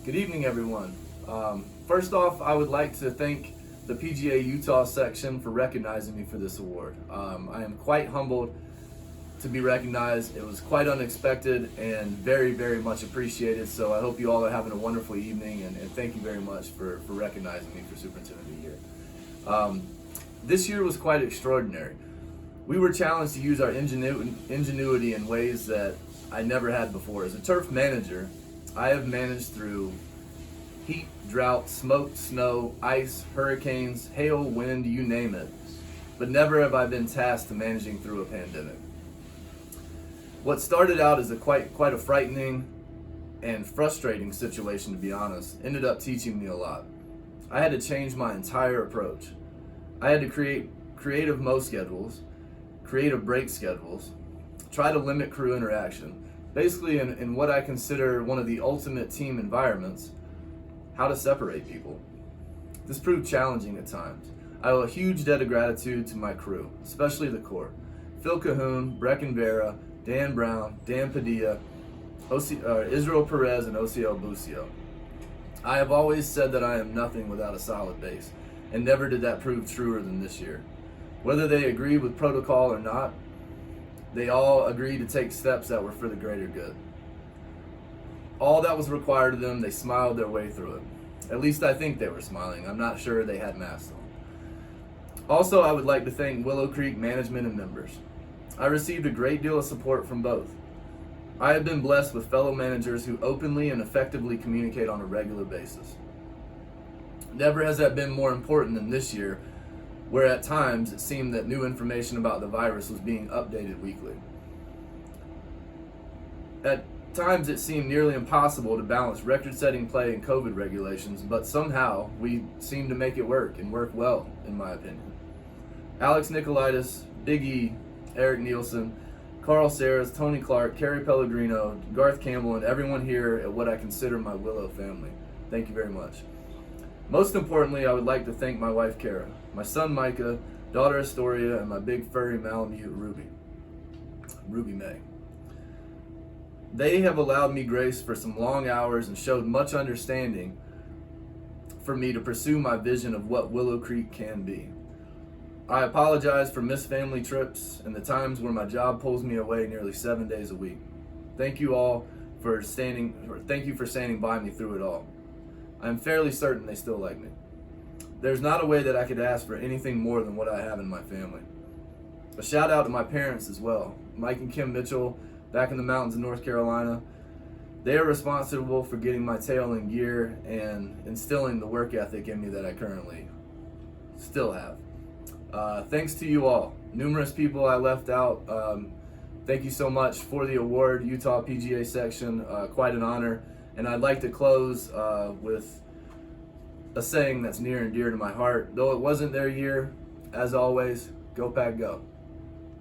Good evening, everyone. First off, I would like to thank the PGA Utah section for recognizing me for this award. I am quite humbled to be recognized. It was quite unexpected and very, very much appreciated. So I hope you all are having a wonderful evening, and thank you very much for recognizing me for Superintendent of the Year. This year was quite extraordinary. We were challenged to use our ingenuity in ways that I never had before. As a turf manager, I have managed through heat, drought, smoke, snow, ice, hurricanes, hail, wind, you name it. But never have I been tasked to managing through a pandemic. What started out as quite a frightening and frustrating situation, to be honest, ended up teaching me a lot. I had to change my entire approach. I had to create creative mow schedules, creative break schedules, try to limit crew interaction. Basically, in what I consider one of the ultimate team environments, how to separate people. This proved challenging at times. I owe a huge debt of gratitude to my crew, especially the core. Phil Cahoon, Brecken Vera, Dan Brown, Dan Padilla, Israel Perez, and Osiel Bucio. I have always said that I am nothing without a solid base, and never did that prove truer than this year. Whether they agreed with protocol or not, they all agreed to take steps that were for the greater good. All that was required of them, they smiled their way through it. At least I think they were smiling. I'm not sure they had masks on. Also, I would like to thank Willow Creek management and members. I received a great deal of support from both. I have been blessed with fellow managers who openly and effectively communicate on a regular basis. Never has that been more important than this year, where at times it seemed that new information about the virus was being updated weekly. At times it seemed nearly impossible to balance record-setting play and COVID regulations, but somehow we seemed to make it work, and work well, in my opinion. Alex Nicolaitis, Big E, Eric Nielsen, Carl Sayers, Tony Clark, Kerry Pellegrino, Garth Campbell, and everyone here at what I consider my Willow family. Thank you very much. Most importantly, I would like to thank my wife Kara, my son Micah, daughter Astoria, and my big furry Malamute Ruby May. They have allowed me grace for some long hours and showed much understanding for me to pursue my vision of what Willow Creek can be. I apologize for missed family trips and the times where my job pulls me away nearly 7 days a week. Thank you for standing by me through it all. I'm fairly certain they still like me. There's not a way that I could ask for anything more than what I have in my family. A shout out to my parents as well, Mike and Kim Mitchell, back in the mountains of North Carolina. They are responsible for getting my tail in gear and instilling the work ethic in me that I currently still have. Thanks to you all. Numerous people I left out. Thank you so much for the award, Utah PGA section. Quite an honor. And I'd like to close with a saying that's near and dear to my heart. Though it wasn't their year, as always, go Pack Go.